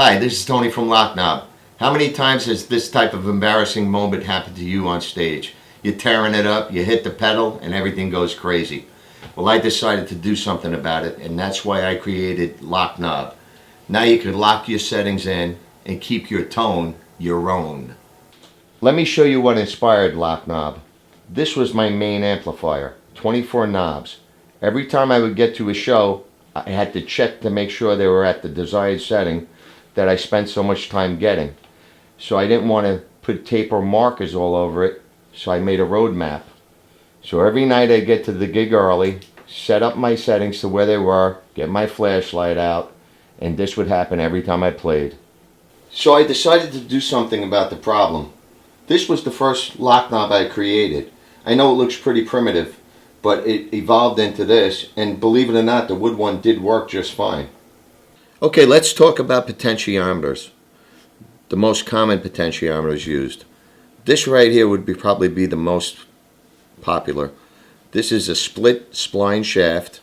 Hi, this is Tony from Loknob. How many times has this type of embarrassing moment happened to you on stage? You're tearing it up, you hit the pedal, and everything goes crazy. Well, I decided to do something about it, and that's why I created Loknob. Now you can lock your settings in and keep your tone your own. Let me show you what inspired Loknob. This was my main amplifier, 24 knobs. Every time I would get to a show, I had to check to make sure they were at the desired setting that I spent so much time getting. So I didn't want to put tape or markers all over it, so I made a road map. So every night I'd get to the gig early, set up my settings to where they were, get my flashlight out, and this would happen every time I played. So I decided to do something about the problem. This was the first Loknob I created. I know it looks pretty primitive, but it evolved into this, and believe it or not, the wood one did work just fine. Okay, let's talk about potentiometers. The most common potentiometers used. This right here would probably be the most popular. This is a split spline shaft,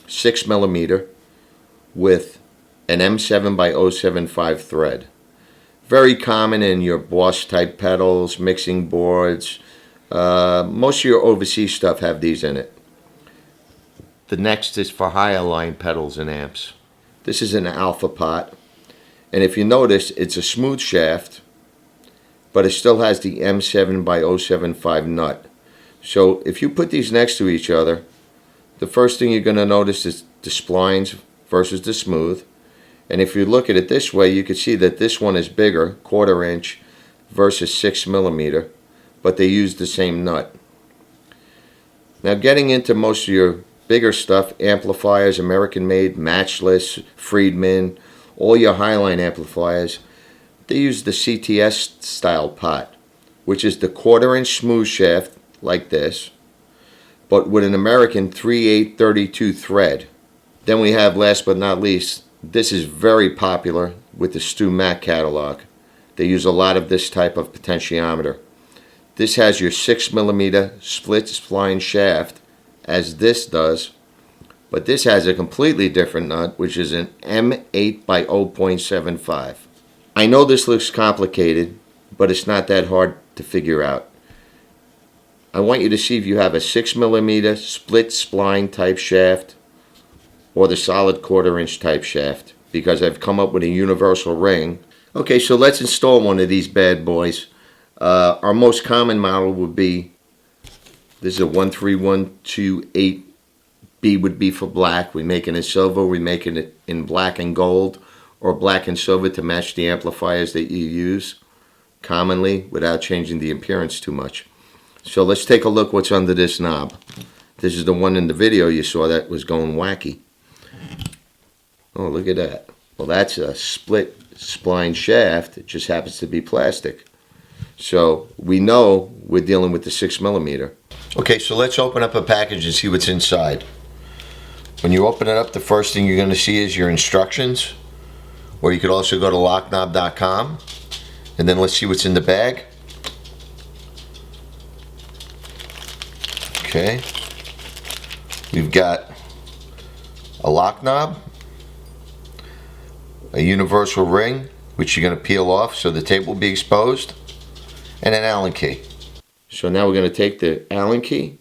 6mm, with an M7 by 075 thread. Very common in your Boss type pedals, mixing boards. Most of your overseas stuff have these in it. The next is for higher line pedals and amps. This is an alpha pot, and if you notice, it's a smooth shaft, but it still has the M7 by 075 nut. So if you put these next to each other, the first thing you're going to notice is the splines versus the smooth. And if you look at it this way, you can see that this one is bigger, 1/4 inch, versus 6mm, but they use the same nut. Now getting into most of your bigger stuff, amplifiers, American made, Matchless, Friedman, all your highline amplifiers, they use the CTS style pot, which is the 1/4 inch smooth shaft like this, but with an American 3/8 32 thread. Then we have, last but not least, this is very popular with the Stu Mac catalog. They use a lot of this type of potentiometer. This has your 6mm split spline shaft, as this does, but this has a completely different nut, which is an M8 by 0.75. I know this looks complicated, but it's not that hard to figure out. I want you to see if you have a 6mm split spline type shaft or the solid 1/4 inch type shaft, because I've come up with a universal ring. Okay, so let's install one of these bad boys. Our most common model would be, this is a 13128B, would be for black. We make it in silver, we make it in black and gold, or black and silver to match the amplifiers that you use commonly without changing the appearance too much. So let's take a look what's under this knob. This is the one in the video you saw that was going wacky. Oh, look at that. Well, that's a split spline shaft. It just happens to be plastic. So we know we're dealing with the 6mm. Okay, so let's open up a package and see what's inside. When you open it up, the first thing you're going to see is your instructions, or you could also go to loknob.com, and then let's see what's in the bag. Okay, we've got a lock knob, a universal ring, which you're going to peel off so the tape will be exposed, and an Allen key. So now we're going to take the Allen key,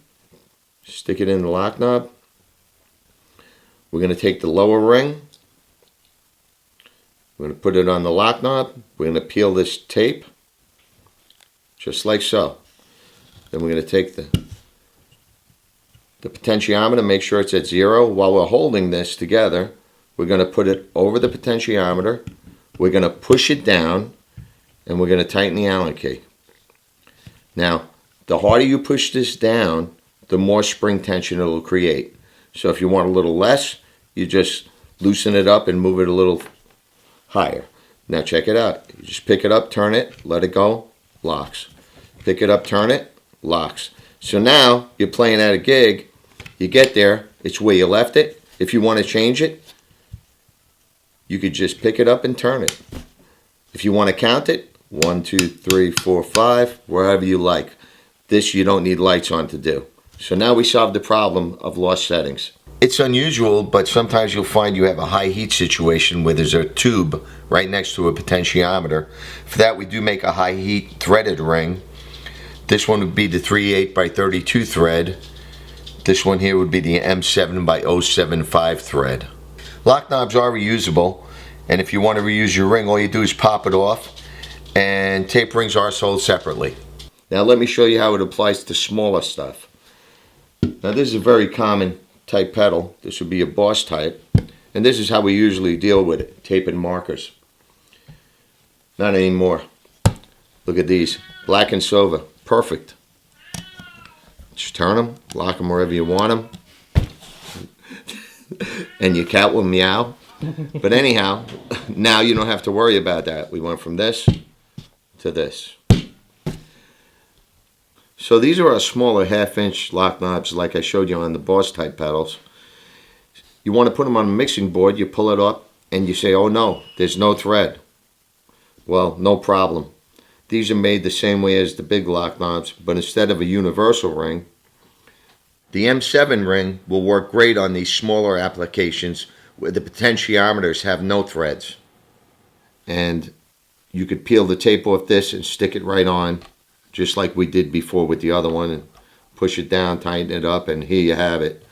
stick it in the lock knob. We're going to take the lower ring, we're going to put it on the lock knob. We're going to peel this tape, just like so. Then we're going to take the potentiometer, make sure it's at 0. While we're holding this together, we're going to put it over the potentiometer, we're going to push it down, and we're going to tighten the Allen key. Now, the harder you push this down, the more spring tension it will create. So if you want a little less, you just loosen it up and move it a little higher. Now check it out. You just pick it up, turn it, let it go, locks. Pick it up, turn it, locks. So now you're playing at a gig, you get there, it's where you left it. If you want to change it, you could just pick it up and turn it. If you want to count it, 1, 2, 3, 4, 5, wherever you like. This you don't need lights on to do. So now we solved the problem of lost settings. It's unusual, but sometimes you'll find you have a high heat situation where there's a tube right next to a potentiometer. For that, we do make a high heat threaded ring. This one would be the 3/8 by 32 thread. This one here would be the M7 by 075 thread. Lock knobs are reusable, and if you want to reuse your ring, all you do is pop it off, and tape rings are sold separately. Now let me show you how it applies to smaller stuff. Now this is a very common type pedal. This would be a Boss type, and this is how we usually deal with it, tape and markers. Not anymore. Look at these, black and silver, perfect. Just turn them, lock them wherever you want them, and your cat will meow. But anyhow, now you don't have to worry about that. We went from this to this. So these are our smaller 1/2" lock knobs like I showed you on the Boss type pedals. You want to put them on a mixing board, you pull it up and you say, oh no, there's no thread. Well, no problem. These are made the same way as the big lock knobs, but instead of a universal ring, the M7 ring will work great on these smaller applications where the potentiometers have no threads. And you could peel the tape off this and stick it right on, just like we did before with the other one, and push it down, tighten it up, and here you have it.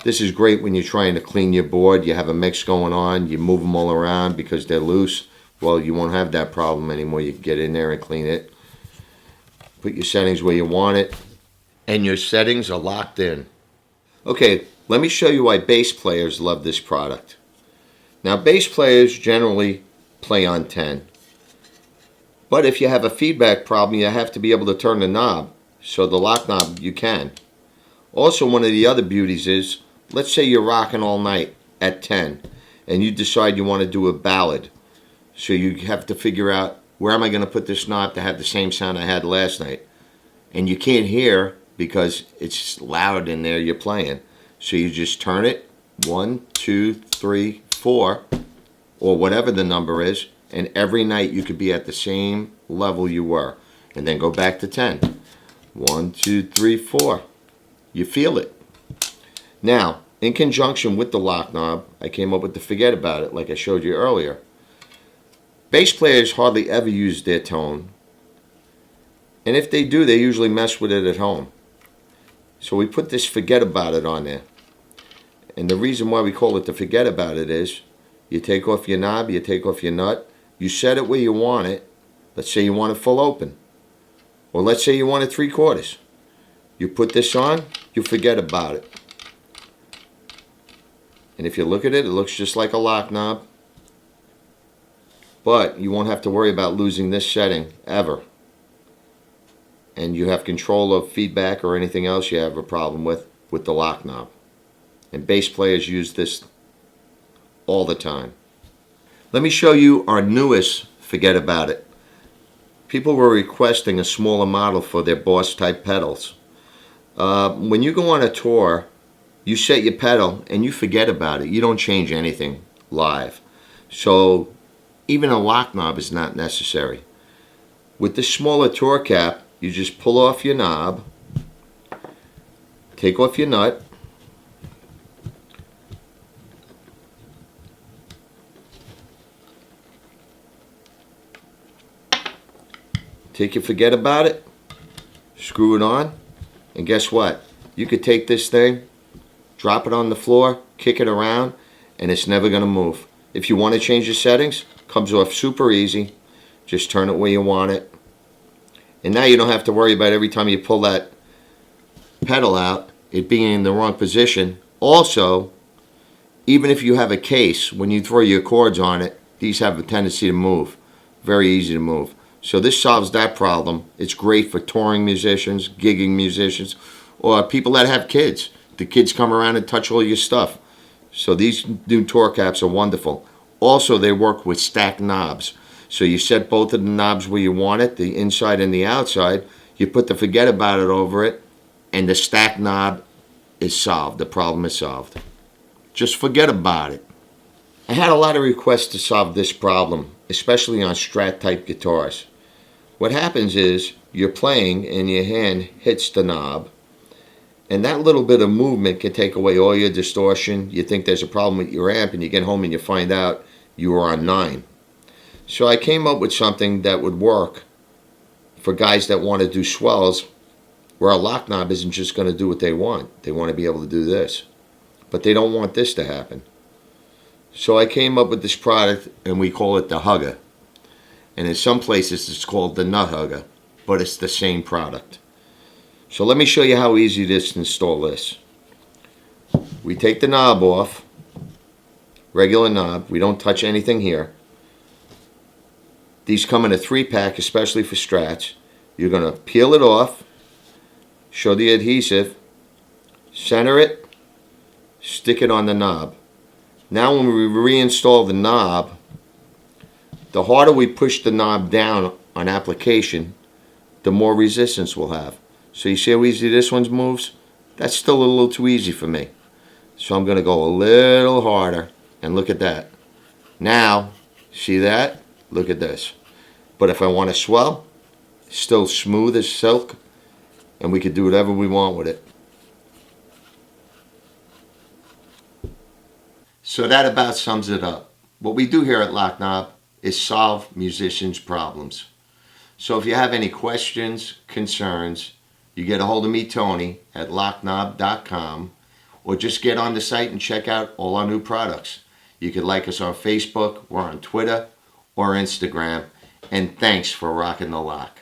This is great when you're trying to clean your board. You have a mix going on, you move them all around because they're loose. Well, you won't have that problem anymore. You can get in there and clean it. Put your settings where you want it, and your settings are locked in. Okay, let me show you why bass players love this product. Now, bass players generally play on 10. But if you have a feedback problem, you have to be able to turn the knob. So the lock knob, you can. Also, one of the other beauties is, let's say you're rocking all night at 10, and you decide you want to do a ballad. So you have to figure out, where am I going to put this knob to have the same sound I had last night? And you can't hear because it's loud in there you're playing. So you just turn it 1, 2, 3, 4, or whatever the number is, and every night you could be at the same level you were. And then go back to 10. 1, 2, 3, 4. You feel it. Now, in conjunction with the lock knob, I came up with the forget about it like I showed you earlier. Bass players hardly ever use their tone, and if they do, they usually mess with it at home. So we put this forget about it on there. And the reason why we call it the forget about it is, you take off your knob, you take off your nut, you set it where you want it. Let's say you want it full open, or let's say you want it 3/4. You put this on, you forget about it. And if you look at it, it looks just like a lock knob. But you won't have to worry about losing this setting ever. And you have control of feedback or anything else you have a problem with the lock knob. And bass players use this all the time. Let me show you our newest forget about it. People were requesting a smaller model for their Boss type pedals. When you go on a tour, you set your pedal and you forget about it. You don't change anything live. So even a lock knob is not necessary. With this smaller tour cap, you just pull off your knob, take off your nut, take your forget about it, screw it on, and guess what? You could take this thing, drop it on the floor, kick it around, and it's never going to move. If you want to change the settings, comes off super easy. Just turn it where you want it. And now you don't have to worry about every time you pull that pedal out, it being in the wrong position. Also, even if you have a case, when you throw your cords on it, these have a tendency to move. Very easy to move. So this solves that problem. It's great for touring musicians, gigging musicians, or people that have kids. The kids come around and touch all your stuff. So these new tour caps are wonderful. Also, they work with stacked knobs. So you set both of the knobs where you want it, the inside and the outside. You put the forget about it over it, and the stacked knob is solved. The problem is solved. Just forget about it. I had a lot of requests to solve this problem, especially on Strat type guitars. What happens is you're playing and your hand hits the knob, And that little bit of movement can take away all your distortion. You think there's a problem with your amp, and you get home and you find out you were on 9. So I came up with something that would work for guys that want to do swells, where a lock knob isn't just going to do what they want. They want to be able to do this. But they don't want this to happen. So I came up with this product, and we call it the Hugger. And in some places it's called the Nut Hugger, but it's the same product. So let me show you how easy it is to install this. We take the knob off, regular knob. We don't touch anything here. These come in a 3-pack, especially for Strats. You're going to peel it off, show the adhesive, center it, stick it on the knob. Now when we reinstall the knob, the harder we push the knob down on application, the more resistance we'll have. So you see how easy this one moves? That's still a little too easy for me. So I'm going to go a little harder, and look at that. Now, see that? Look at this. But if I want to swell, still smooth as silk, and we could do whatever we want with it. So that about sums it up. What we do here at Loknob is solve musicians' problems. So if you have any questions, concerns, you get a hold of me, Tony, at loknob.com, or just get on the site and check out all our new products. You could like us on Facebook, we're on Twitter, or Instagram, and thanks for rocking the lock.